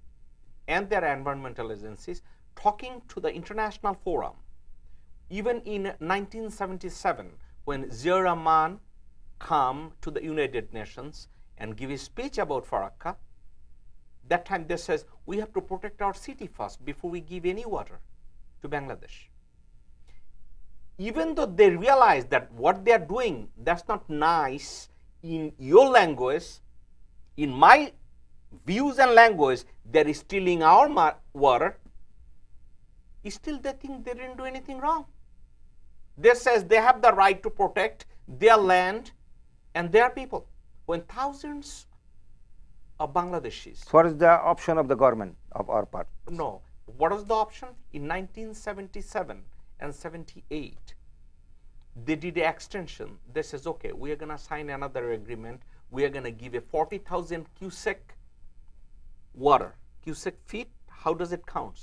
and their environmental agencies talking to the international forum, even in 1977 when Rahman come to the United Nations and give a speech about FARAKKA, that time they says we have to protect our city first before we give any water to Bangladesh. Even though they realize that what they are doing, that's not nice in your language, in my views and language, they're stealing our water, still they think they didn't do anything wrong. They says they have the right to protect their land and their people. When thousands of Bangladeshis. What is the option of the government of our part? No. What was the option? In 1977 and 78, they did an extension. They says, okay, we are going to sign another agreement. We are going to give a 40,000 cubic water. Cubic feet, how does it count?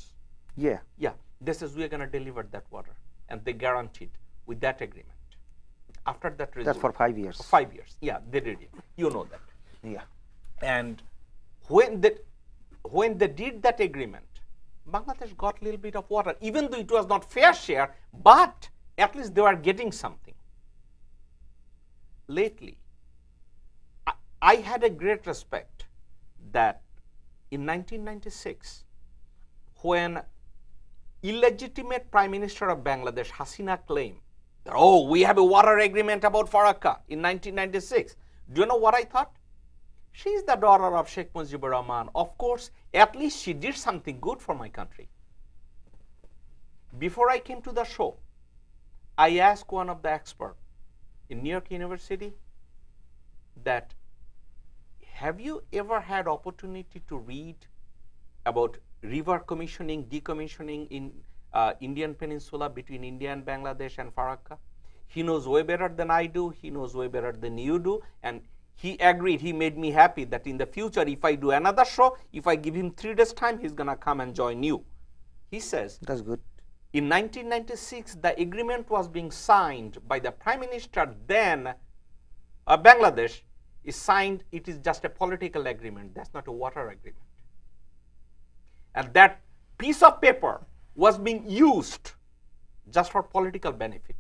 Yeah. Yeah. They says we are going to deliver that water. And they guaranteed with that agreement. After that resolution. That's for 5 years. 5 years. Yeah, they did it. You know that. Yeah. And when they did that agreement, Bangladesh got a little bit of water, even though it was not fair share, but at least they were getting something. Lately, I had a great respect that in 1996, when illegitimate Prime Minister of Bangladesh, HASINA, claimed that, oh, we have a water agreement about FARAKKA in 1996. Do you know what I thought? She is the daughter of Sheikh Rahman. Of course, at least she did something good for my country. Before I came to the show, I asked one of the experts in New York University that, have you ever had opportunity to read about river commissioning, decommissioning in Indian Peninsula between India and Bangladesh and FARAKKA? He knows way better than I do. He knows way better than you do. And he agreed. He made me happy that in the future, if I do another show, if I give him 3 days time, he's going to come and join you. He says, that's good. In 1996, the agreement was being signed by the Prime Minister then of Bangladesh. Is signed, it is just a political agreement. That's not a water agreement. And that piece of paper was being used just for political benefit,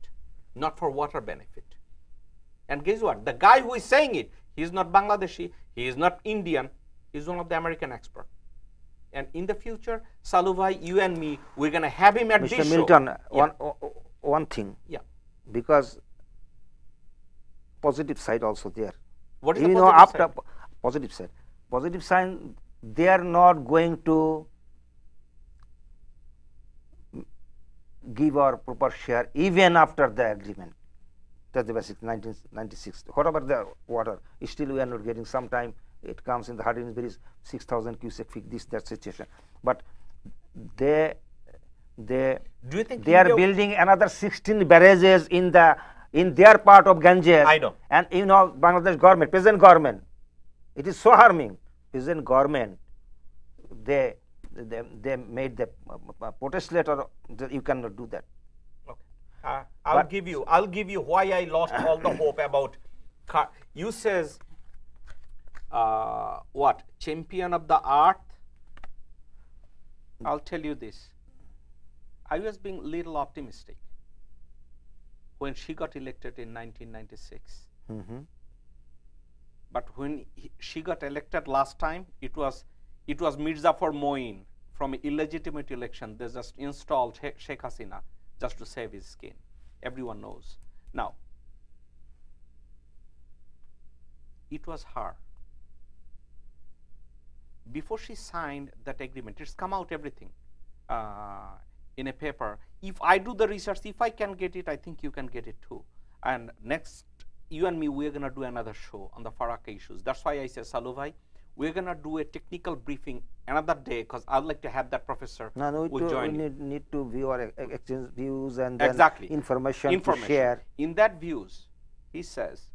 not for water benefit. And guess what? The guy who is saying it, he is not Bangladeshi, he is not Indian, he is one of the American experts. And in the future, Salu bhai, you and me, we're going to have him at Mr. this Milton, show. one thing. Yeah. Because positive side also there. What is you the know, positive after side? Positive side. Positive side, they are not going to give our proper share even after the agreement. That's the basic 1996. Whatever the water, still we are not getting. Sometime it comes in the hard injuries, 6,000 cubic feet, this, that situation. But do you think they are building another 16 barrages in their part of Ganges. I know. And you know, Bangladesh government, present government, it is so harming. Present government, they made the protest letter that you cannot do that. Okay. I'll give you why I lost all the hope about. You says what? Champion of the earth. I'll tell you this. I was being little optimistic when she got elected in 1996. Mm-hmm. But when she got elected last time, it was Mirzafar Moin from an illegitimate election. They just installed Sheikh Hasina just to save his skin. Everyone knows. Now, it was her. Before she signed that agreement, it's come out everything in a paper. If I do the research, if I can get it, I think you can get it too. And next, you and me, we're going to do another show on the FARAKKA issues. That's why I said, Salu bhai, we're going to do a technical briefing another day because I'd like to have that professor we need to view our exchange views and then exactly. information to share. In that views, he says,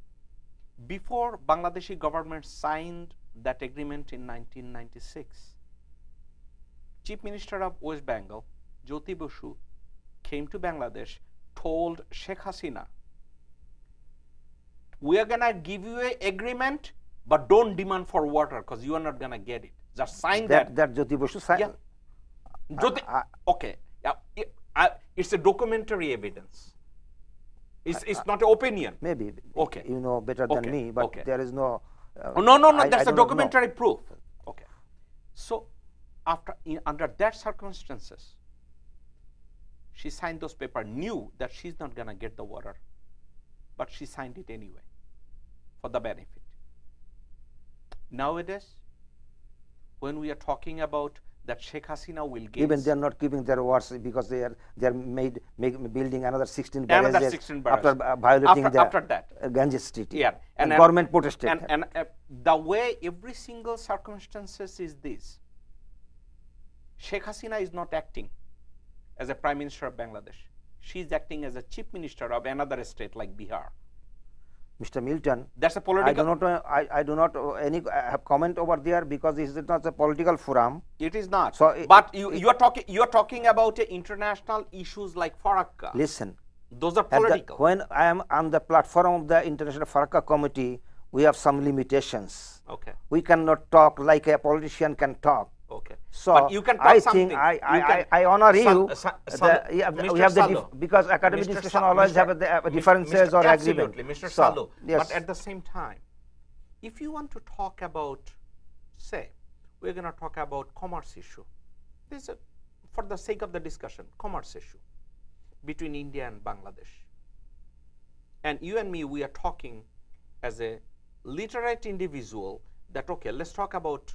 before Bangladeshi government signed that agreement in 1996, Chief Minister of West Bengal, Jyoti Basu, came to Bangladesh, told Sheikh Hasina, we are gonna give you an agreement, but don't demand for water because you are not gonna get it. Just sign that. That Jyoti Basu signed. Yeah. Okay. Yeah. It's a documentary evidence. It's not an opinion. Maybe. Okay. You know better than me, but there is no. No. That's a documentary proof. Okay. So, under that circumstances, she signed those papers, knew that she's not gonna get the water, but she signed it anyway for the benefit. Nowadays, when we are talking about that Sheikh Hasina will get, even they are not keeping their words because they are building another 16 barrages. Another 16 barrages after violating after that Ganges Treaty. Yeah, and government protested. And the way every single circumstances is this: Sheikh Hasina is not acting as a Prime Minister of Bangladesh. She is acting as a Chief Minister of another state like Bihar. Mr. Milton, that's a political. I do not have comment over there because this is not a political forum. It is not. So, but you are talking about international issues like FARAKKA. Listen, those are political. When I am on the platform of the International FARAKKA Committee, we have some limitations. Okay. We cannot talk like a politician can talk. Okay. So but you can talk I something. think I honor you. We have Salu, because academic discussion always have differences or agreement. Absolutely, Mr. So, Salu. yes. But at the same time, if you want to talk about, say, we're going to talk about commerce issue. This is for the sake of the discussion, commerce issue between India and Bangladesh. And you and me, we are talking as a literate individual that, okay, let's talk about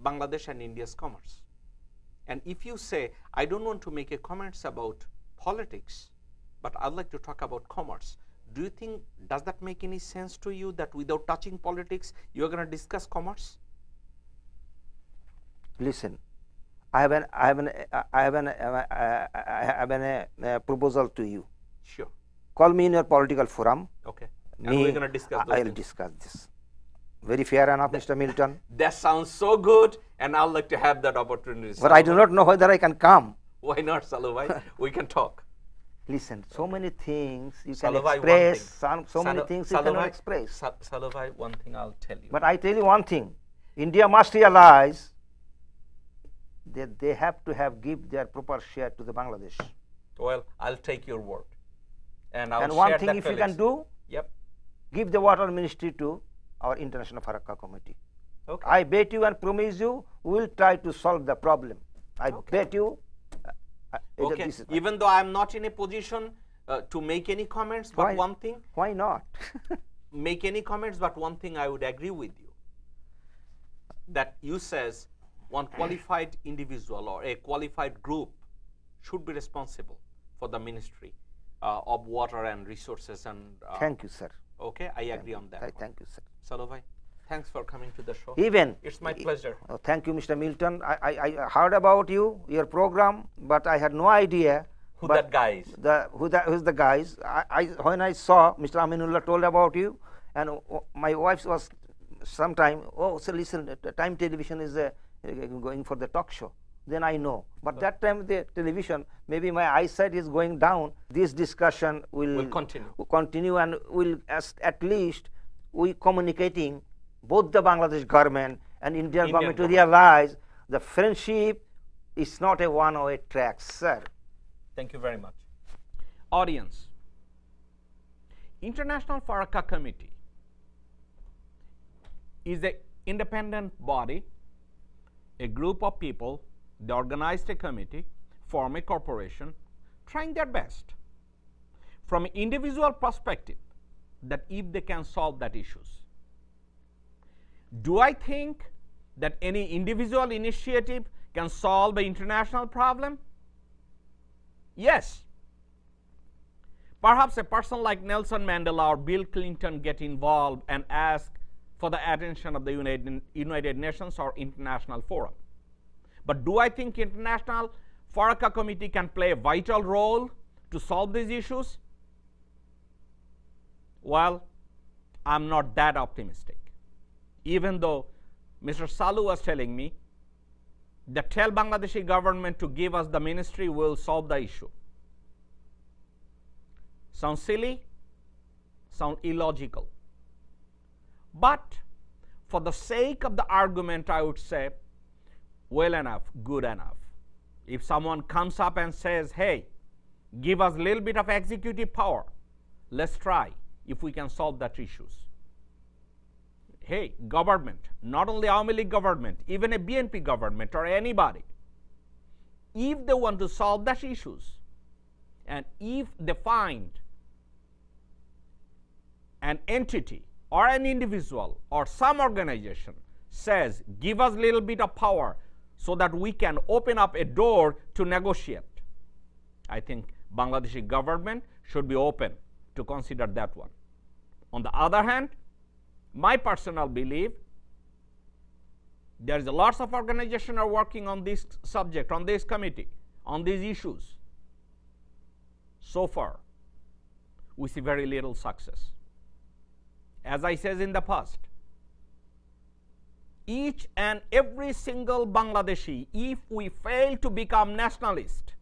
Bangladesh and India's commerce. And if you say, I don't want to make a comments about politics, but I'd like to talk about commerce, do you think, does that make any sense to you that without touching politics, you're going to discuss commerce? Listen, I have a proposal to you. Sure. Call me in your political forum. Okay. And we're going to discuss those I'll things. discuss this. Very fair enough, Mr. Milton. That sounds so good, and I'd like to have that opportunity. But I do not know whether I can come. Why not, Salu? We can talk. Listen, so many things you can Salu, express, so many things you cannot express. Salu, one thing I'll tell you. But I tell you one thing, India must realize that they have to give their proper share to the Bangladesh. Well, I'll take your word. And I'll and one share thing that if you can do, yep, give the water ministry to our International FARAKKA Committee. Okay. I bet you and promise you, we will try to solve the problem. I bet you. Okay. Even though I'm not in a position to make any comments, but one thing. Why not? Make any comments, but one thing I would agree with you. That you says one qualified individual or a qualified group should be responsible for the Ministry of Water and Resources and. Thank you, sir. Okay, I agree on that. Thank you, sir. Salu bhai, thanks for coming to the show. It's my pleasure. Thank you, Mr. Milton. I heard about you, your program, but I had no idea who that guy is. Who's the guys? When I saw Mr. Aminullah told about you, and my wife was sometime, so listen, Time Television is going for the talk show. Then I know. But that time the television, maybe my eyesight is going down. This discussion will continue and will at least we communicating both the Bangladesh government and Indian government to realize the friendship is not a one-way track, sir. Thank you very much. Audience, International FARAKKA Committee is an independent body, a group of people. They organized a committee, form a corporation, trying their best from an individual perspective that if they can solve that issues. Do I think that any individual initiative can solve the international problem? Yes. Perhaps a person like Nelson Mandela or Bill Clinton get involved and ask for the attention of the United Nations or international forum. But do I think International FARAKKA Committee can play a vital role to solve these issues? Well, I'm not that optimistic. Even though Mr. Salu was telling me that tell Bangladeshi government to give us the ministry will solve the issue. Sounds silly, sound illogical. But for the sake of the argument, I would say, well enough, good enough. If someone comes up and says, hey, give us a little bit of executive power, let's try if we can solve that issues. Hey, government, not only Awami League government, even a BNP government or anybody, if they want to solve that issues, and if they find an entity or an individual or some organization says, give us a little bit of power so that we can open up a door to negotiate, I think Bangladeshi government should be open to consider that one. On the other hand, my personal belief, there is lots of organizations are working on this subject, on this committee, on these issues. So far, we see very little success. As I said in the past, each and every single Bangladeshi, if we fail to become nationalist,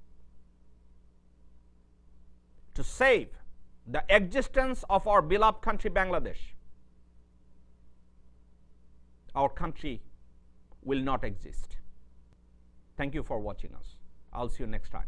to save the existence of our beloved country Bangladesh, our country will not exist. Thank you for watching us. I'll see you next time.